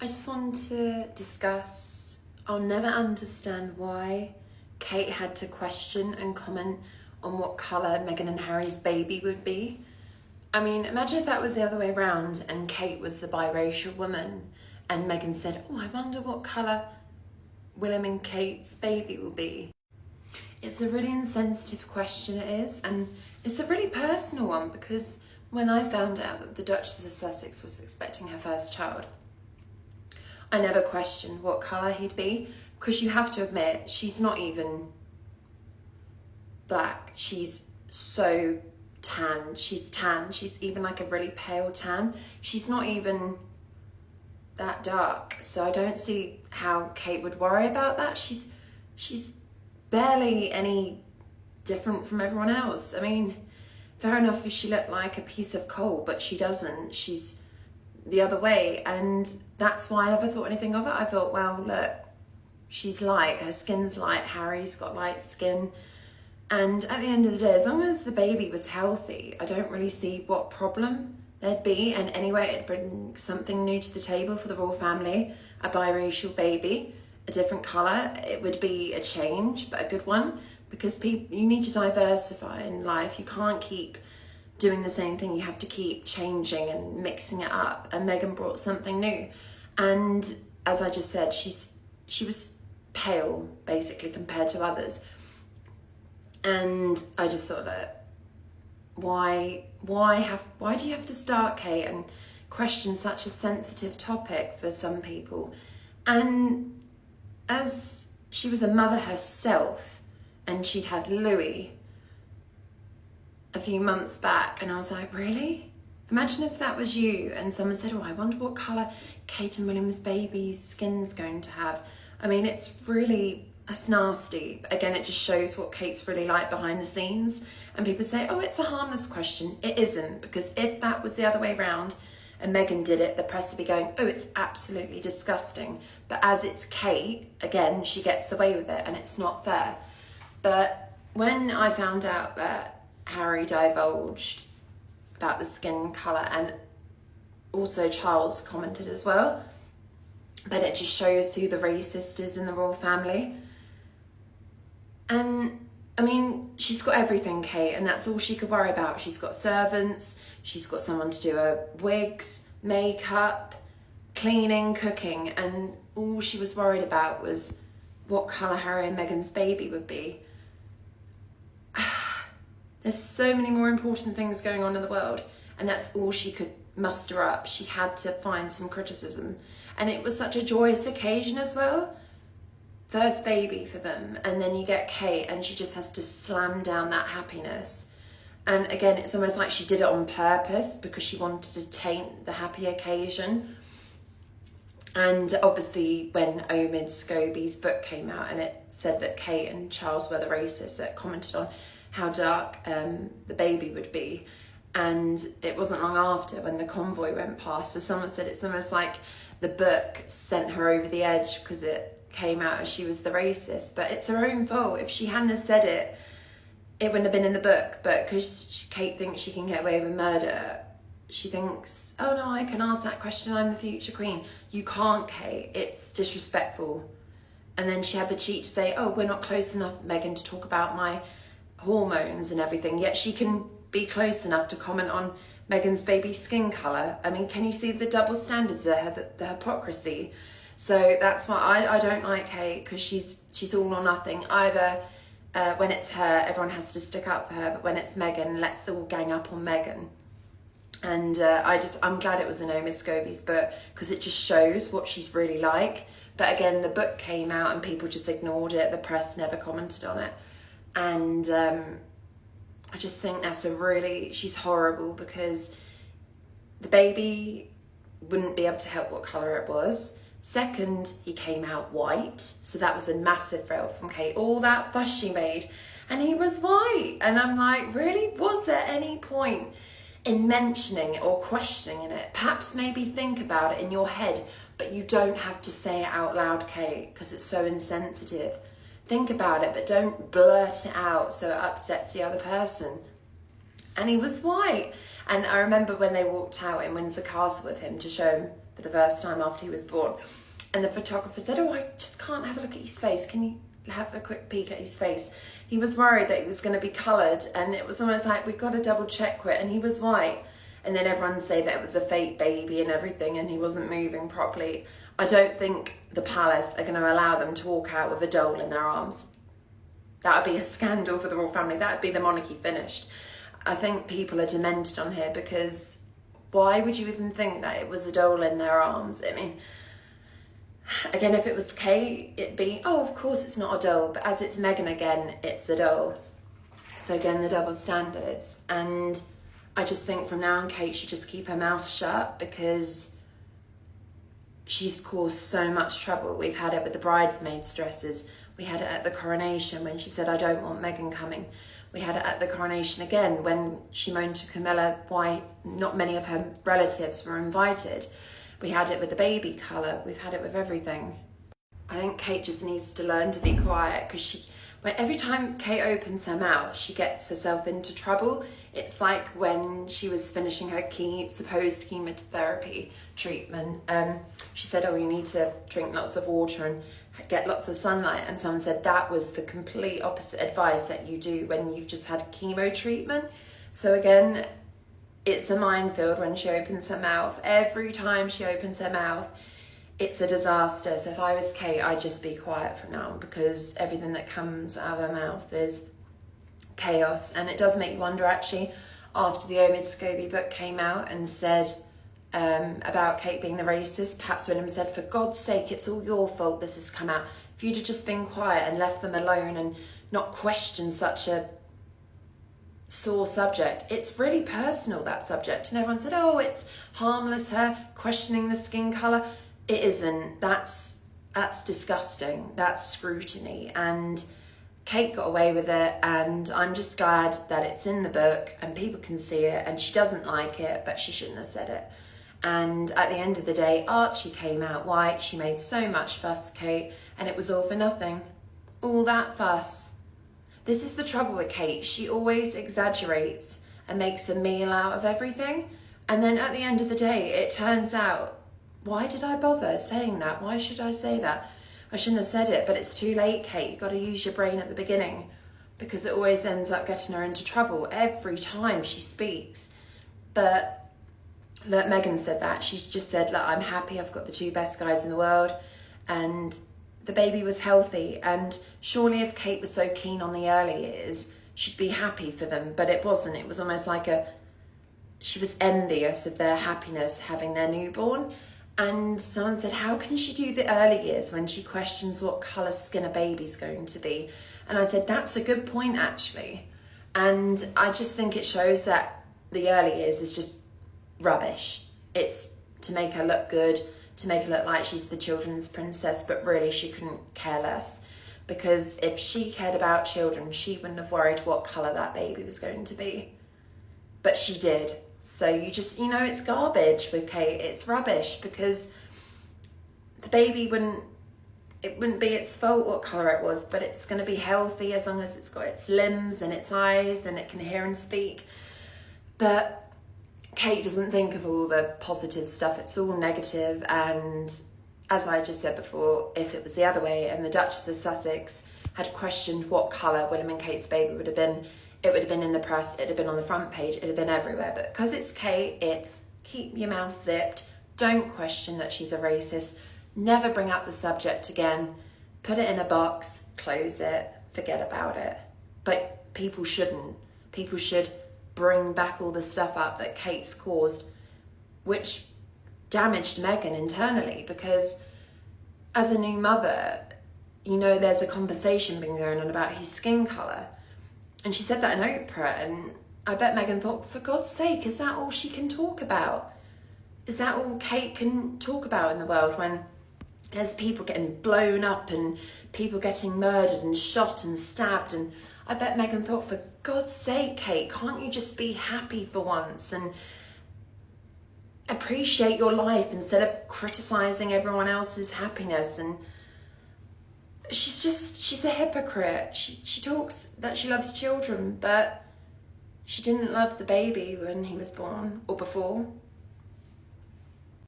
I just want to discuss, I'll never understand why Kate had to question and comment on what colour Meghan and Harry's baby would be. I mean, imagine if that was the other way around and Kate was the biracial woman and Meghan said, oh, I wonder what colour William and Kate's baby will be. It's a really insensitive question, it is, and it's a really personal one, because when I found out that the Duchess of Sussex was expecting her first child, I never questioned what colour he'd be, because you have to admit, she's not even black. She's so tan. She's even like a really pale tan. She's not even that dark. So I don't see how Kate would worry about that. She's barely any different from everyone else. I mean, fair enough if she looked like a piece of coal, but she doesn't. She's the other way, and that's why I never thought anything of it. I thought, well, look, she's light, her skin's light, Harry's got light skin, and at the end of the day, as long as the baby was healthy, I don't really see what problem there'd be. And anyway, it'd bring something new to the table for the royal family, a biracial baby, a different colour. It would be a change, but a good one, because you need to diversify in life. You can't keep doing the same thing. You have to keep changing and mixing it up, and Meghan brought something new. And as I just said, she was pale basically compared to others, and I just thought that why do you have to start, Kate, and question such a sensitive topic for some people? And as she was a mother herself, and she'd had Louis a few months back, and I was like, really? Imagine if that was you and someone said, oh, I wonder what colour Kate and William's baby's skin's going to have. I mean, that's nasty. Again, it just shows what Kate's really like behind the scenes. And people say, oh, it's a harmless question. It isn't, because if that was the other way around and Meghan did it, the press would be going, oh, it's absolutely disgusting. But as it's Kate, again, she gets away with it, and it's not fair. But when I found out that Harry divulged about the skin colour, and also Charles commented as well, but it just shows who the racist is in the royal family. And I mean, she's got everything, Kate, and that's all she could worry about. She's got servants, she's got someone to do her wigs, makeup, cleaning, cooking, and all she was worried about was what colour Harry and Meghan's baby would be. There's so many more important things going on in the world, and that's all she could muster up. She had to find some criticism, and it was such a joyous occasion as well. First baby for them, and then you get Kate, and she just has to slam down that happiness. And again, it's almost like she did it on purpose, because she wanted to taint the happy occasion. And obviously when Omid Scobie's book came out and it said that Kate and Charles were the racists that commented on how dark the baby would be, and it wasn't long after when the convoy went past, so someone said it's almost like the book sent her over the edge because it came out as she was the racist. But it's her own fault. If she hadn't have said it, it wouldn't have been in the book. But because Kate thinks she can get away with murder, she thinks, oh no, I can ask that question, I'm the future queen. You can't, Kate, it's disrespectful. And then she had the cheek to say, oh, we're not close enough, Meghan, to talk about my hormones and everything, yet she can be close enough to comment on Meghan's baby's skin colour. I mean, can you see the double standards there, the hypocrisy? So that's why I don't like Kate, because she's all or nothing. Either when it's her, everyone has to stick up for her, but when it's Meghan, let's all gang up on Meghan. And I'm glad it was in Omid Scobie's book, because it just shows what she's really like. But again, the book came out and people just ignored it. The press never commented on it. And I just think she's horrible, because the baby wouldn't be able to help what colour it was. Second, he came out white, so that was a massive fail from Kate. All that fuss she made, and he was white. And I'm like, really? Was there any point in mentioning it or questioning it? Perhaps maybe think about it in your head, but you don't have to say it out loud, Kate, because it's so insensitive. Think about it, but don't blurt it out so it upsets the other person. And he was white. And I remember when they walked out in Windsor Castle with him to show him for the first time after he was born, and the photographer said, "Oh, I just can't have a look at his face. Can you have a quick peek at his face?" He was worried that he was going to be coloured, and it was almost like, we've got to double check it, and he was white. And then everyone say that it was a fake baby and everything, and he wasn't moving properly. I don't think the palace are going to allow them to walk out with a doll in their arms. That would be a scandal for the royal family. That would be the monarchy finished. I think people are demented on here, because why would you even think that it was a doll in their arms? I mean, again, if it was Kate, it'd be, oh, of course it's not a doll. But as it's Meghan again, it's a doll. So again, the double standards. And I just think from now on, Kate should just keep her mouth shut, because she's caused so much trouble. We've had it with the bridesmaids' dresses. We had it at the coronation when she said, "I don't want Meghan coming." We had it at the coronation again when she moaned to Camilla why not many of her relatives were invited. We had it with the baby colour. We've had it with everything. I think Kate just needs to learn to be quiet, because every time Kate opens her mouth, she gets herself into trouble. It's like when she was finishing her supposed chemotherapy treatment. She said, "Oh, you need to drink lots of water and get lots of sunlight." And someone said that was the complete opposite advice that you do when you've just had chemo treatment. So again, it's a minefield when she opens her mouth. Every time she opens her mouth, it's a disaster. So if I was Kate, I'd just be quiet from now on, because everything that comes out of her mouth is chaos. And it does make you wonder, actually, after the Omid Scobie book came out and said about Kate being the racist, perhaps William said, "For God's sake, it's all your fault this has come out. If you'd have just been quiet and left them alone and not questioned such a sore subject." It's really personal, that subject. And everyone said, "Oh, it's harmless, her questioning the skin colour." It isn't. That's disgusting. That's scrutiny. And Kate got away with it, and I'm just glad that it's in the book and people can see it, and she doesn't like it, but she shouldn't have said it. And at the end of the day, Archie came out white. She made so much fuss, Kate, and it was all for nothing. All that fuss. This is the trouble with Kate. She always exaggerates and makes a meal out of everything. And then at the end of the day, it turns out, why did I bother saying that? Why should I say that? I shouldn't have said it, but it's too late, Kate. You've got to use your brain at the beginning, because it always ends up getting her into trouble every time she speaks. But look, Megan said that. She's just said, "Look, I'm happy. I've got the two best guys in the world." And the baby was healthy. And surely if Kate was so keen on the early years, she'd be happy for them. But it wasn't. It was almost like she was envious of their happiness having their newborn. And someone said, "How can she do the early years when she questions what colour skin a baby's going to be?" And I said, that's a good point, actually. And I just think it shows that the early years is just rubbish. It's to make her look good, to make her look like she's the children's princess, but really she couldn't care less. Because if she cared about children, she wouldn't have worried what colour that baby was going to be. But she did. So it's garbage with Kate. It's rubbish, because the baby wouldn't be its fault what colour it was, but it's going to be healthy as long as it's got its limbs and its eyes and it can hear and speak. But Kate doesn't think of all the positive stuff. It's all negative. And as I just said before, if it was the other way and the Duchess of Sussex had questioned what colour William and Kate's baby would have been, it would have been in the press, it would have been on the front page, it would have been everywhere. But because it's Kate, it's keep your mouth zipped, don't question that she's a racist, never bring up the subject again, put it in a box, close it, forget about it. But people shouldn't. People should bring back all the stuff up that Kate's caused, which damaged Meghan internally, because as a new mother, there's a conversation been going on about his skin colour. And she said that in Oprah, and I bet Meghan thought, for God's sake, is that all she can talk about? Is that all Kate can talk about in the world, when there's people getting blown up and people getting murdered and shot and stabbed? And I bet Meghan thought, for God's sake, Kate, can't you just be happy for once and appreciate your life instead of criticising everyone else's happiness? And she's a hypocrite. She talks that she loves children, but She didn't love the baby when he was born or before.